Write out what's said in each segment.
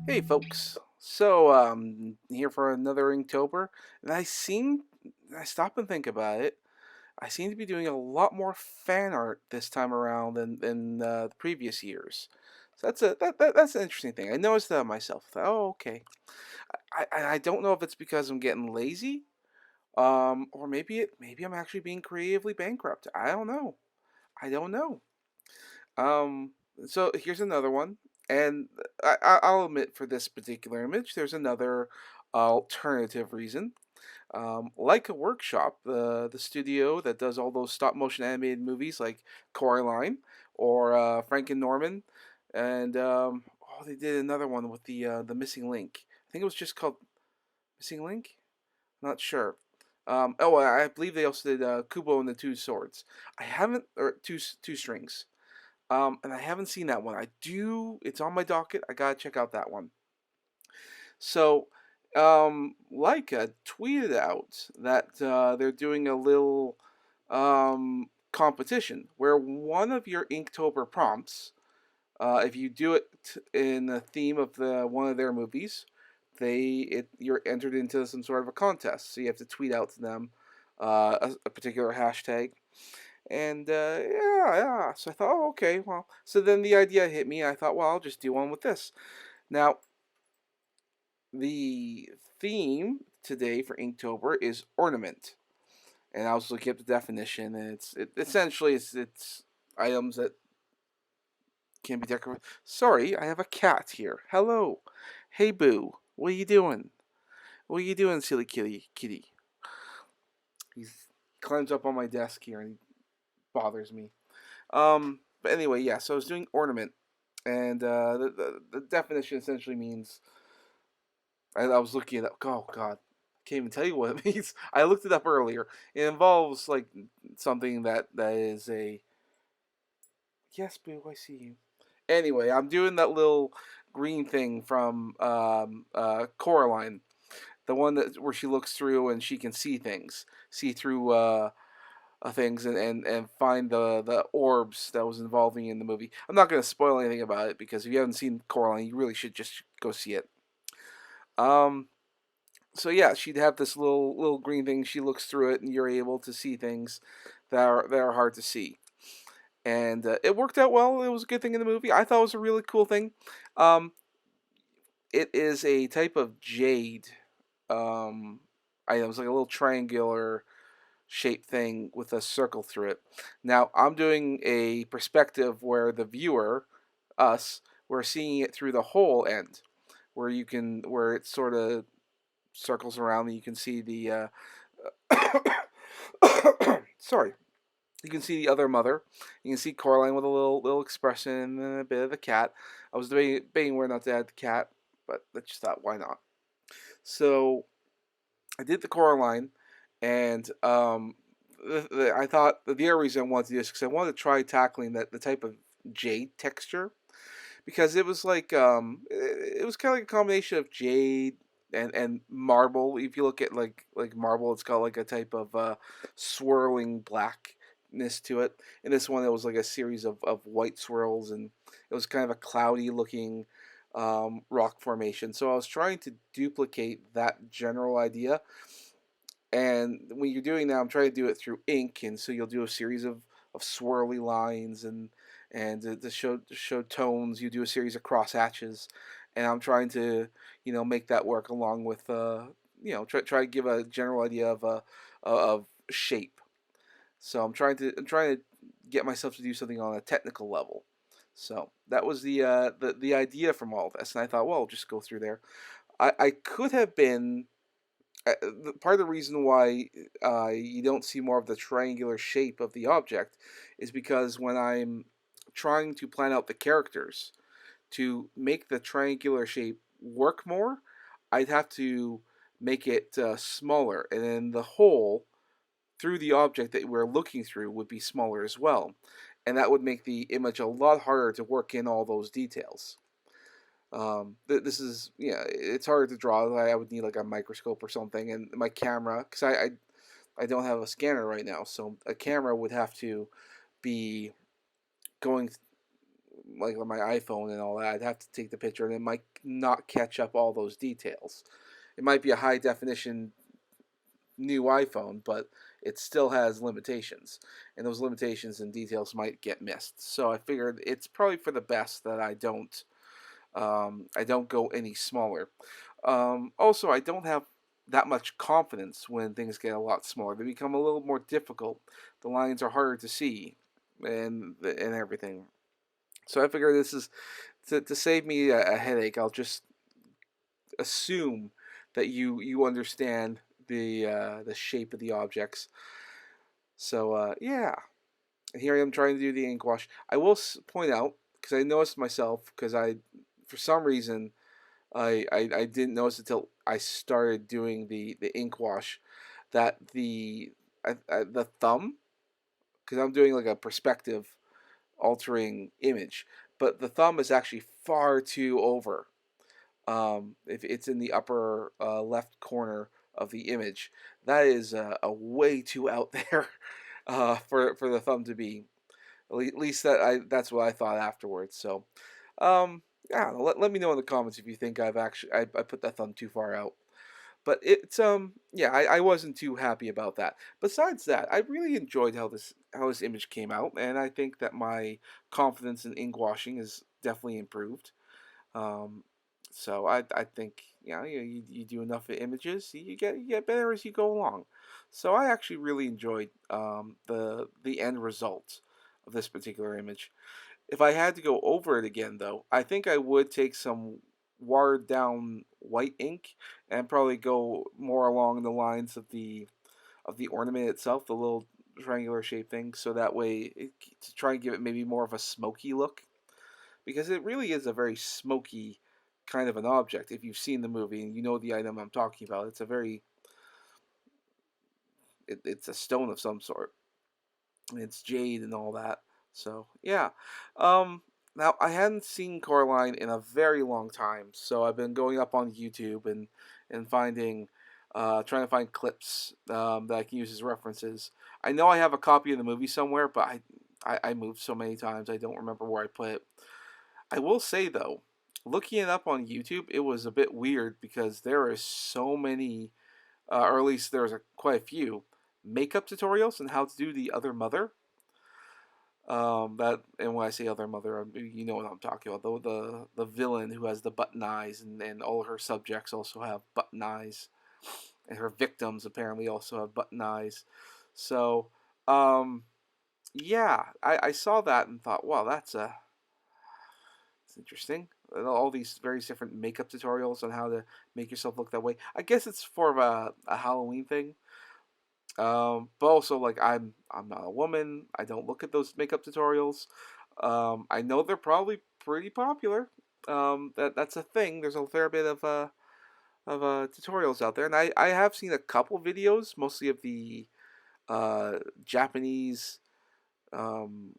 Hey folks, so here for another Inktober, and I stop and think about it. I seem to be doing a lot more fan art this time around than the previous years. So that's an interesting thing. I noticed that myself. I thought, oh, okay. I don't know if it's because I'm getting lazy, or maybe I'm actually being creatively bankrupt. I don't know. I don't know. Um, so here's another one, and I'll admit for this particular image, there's another alternative reason. Like a workshop, the studio that does all those stop motion animated movies like Coraline or Frank and Norman, and oh, they did another one with the missing link. I think it was just called Missing Link. Not sure. Oh, I believe they also did Kubo and the Two Swords. I haven't, or two strings. And I haven't seen that one. I do. It's on my docket. I gotta check out that one. So, Leica tweeted out that they're doing a little competition where one of your Inktober prompts, if you do it in the theme of the one of their movies, you're entered into some sort of a contest. So you have to tweet out to them a particular hashtag. And yeah. So I thought, oh, okay, well. So then the idea hit me. I thought, well, I'll just do one with this. Now, the theme today for Inktober is ornament, and I was looking up the definition, and essentially it's items that can be decorated. Sorry, I have a cat here. Hello, hey boo, what are you doing? What are you doing, silly kitty? He climbs up on my desk here and he bothers me. But anyway, yeah. So I was doing ornament, and the definition essentially means I was looking it up. Oh God, I can't even tell you what it means. I looked it up earlier. It involves like something that is a yes, boo. I see you. Anyway, I'm doing that little green thing from Coraline, the one that where she looks through and she can see things, see through things and find the orbs that was involving in the movie. I'm not going to spoil anything about it because if you haven't seen Coraline, you really should just go see it. Um, so yeah, she'd have this little green thing. She looks through it, and you're able to see things that are hard to see. And it worked out well. It was a good thing in the movie. I thought it was a really cool thing. Um, it is a type of jade um, item. It was like a little triangular shaped thing with a circle through it. Now I'm doing a perspective where the viewer, us, we're seeing it through the whole end, where it sort of circles around and you can see the sorry. You can see the other mother. You can see Coraline with a little expression and a bit of the cat. I was debating where not to add the cat, but I just thought why not. So I did the Coraline, and I thought the other reason I wanted to do this because I wanted to try tackling the type of jade texture because it was like it was kind of like a combination of jade and marble. If you look at like marble, it's got like a type of swirling blackness to it. And this one, it was like a series of white swirls, and it was kind of a cloudy looking rock formation. So I was trying to duplicate that general idea, and when you're doing that, I'm trying to do it through ink, and so you'll do a series of swirly lines and to show tones. You do a series of cross hatches, and I'm trying to make that work along with try to give a general idea of shape. So I'm trying to get myself to do something on a technical level. So that was the idea from all this, and I thought, well, I'll just go through there. I could have been part of the reason why you don't see more of the triangular shape of the object is because when I'm trying to plan out the characters to make the triangular shape work more, I'd have to make it smaller, and then the hole through the object that we're looking through would be smaller as well, and that would make the image a lot harder to work in all those details. This is it's hard to draw. I would need like a microscope or something, and my camera because I don't have a scanner right now, so a camera would have to be going like on my iPhone and all that, I'd have to take the picture, and it might not catch up all those details. It might be a high definition new iPhone, but it still has limitations, and those limitations and details might get missed. So I figured it's probably for the best that I don't go any smaller. Also, I don't have that much confidence when things get a lot smaller. They become a little more difficult. The lines are harder to see, and everything. So I figure this is to save me a headache. I'll just assume that you understand the shape of the objects. So yeah, here I am trying to do the ink wash. I will point out, because I noticed myself, because I for some reason I didn't notice until I started doing the ink wash, that the thumb, because I'm doing like a perspective altering image, but the thumb is actually far too over. If it's in the upper left corner of the image, that is a way too out there for the thumb to be. At least that's what I thought afterwards. So, yeah, let me know in the comments if you think I put that thumb too far out. But it's yeah, I wasn't too happy about that. Besides that, I really enjoyed how this image came out, and I think that my confidence in ink washing is definitely improved. Um, so I think you do enough images, you get better as you go along. So I actually really enjoyed the end result of this particular image. If I had to go over it again, though, I think I would take some watered down white ink and probably go more along the lines of the ornament itself, the little triangular shaped thing, so that way to try and give it maybe more of a smoky look, because it really is a very smoky kind of an object. If you've seen the movie and you know the item I'm talking about, it's a very it's a stone of some sort. And it's jade and all that. So yeah. Um, Now I hadn't seen Coraline in a very long time, so I've been going up on YouTube and finding trying to find clips that I can use as references. I know I have a copy of the movie somewhere, but I moved so many times I don't remember where I put it. I will say though, looking it up on YouTube, it was a bit weird because there are so many, or at least there was quite a few makeup tutorials on how to do the other mother. That and when I say other mother, you know what I'm talking about. The villain who has the button eyes, and all her subjects also have button eyes, and her victims apparently also have button eyes. So, um, yeah, I saw that and thought, wow, it's interesting. All these various different makeup tutorials on how to make yourself look that way. I guess it's for a Halloween thing. But also, like, I'm not a woman. I don't look at those makeup tutorials. I know they're probably pretty popular. That's a thing. There's a fair bit of tutorials out there, and I have seen a couple videos, mostly of the Japanese um,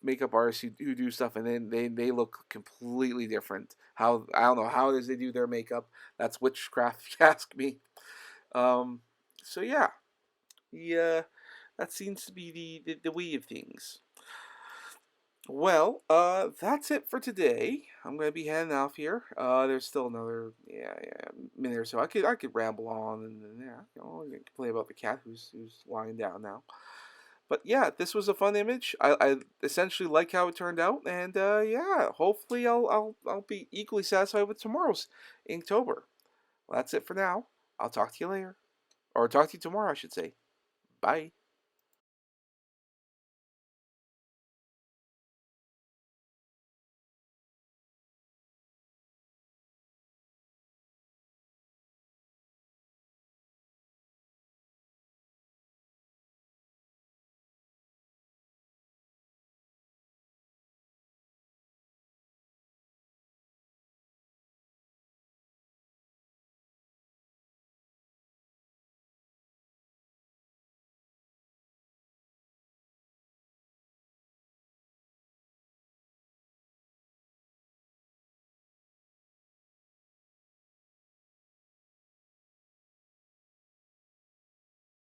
makeup artists who do stuff, and then they look completely different. How I don't know how it is they do their makeup. That's witchcraft, if you ask me. Um, so yeah, yeah, that seems to be the way of things. Well, that's it for today. I'm gonna be heading off here. There's still another minute or so. I could ramble on and yeah, I can play about the cat who's lying down now. But yeah, this was a fun image. I essentially like how it turned out, and yeah, hopefully I'll be equally satisfied with tomorrow's Inktober. Well, that's it for now. I'll talk to you later, or talk to you tomorrow, I should say. Bye.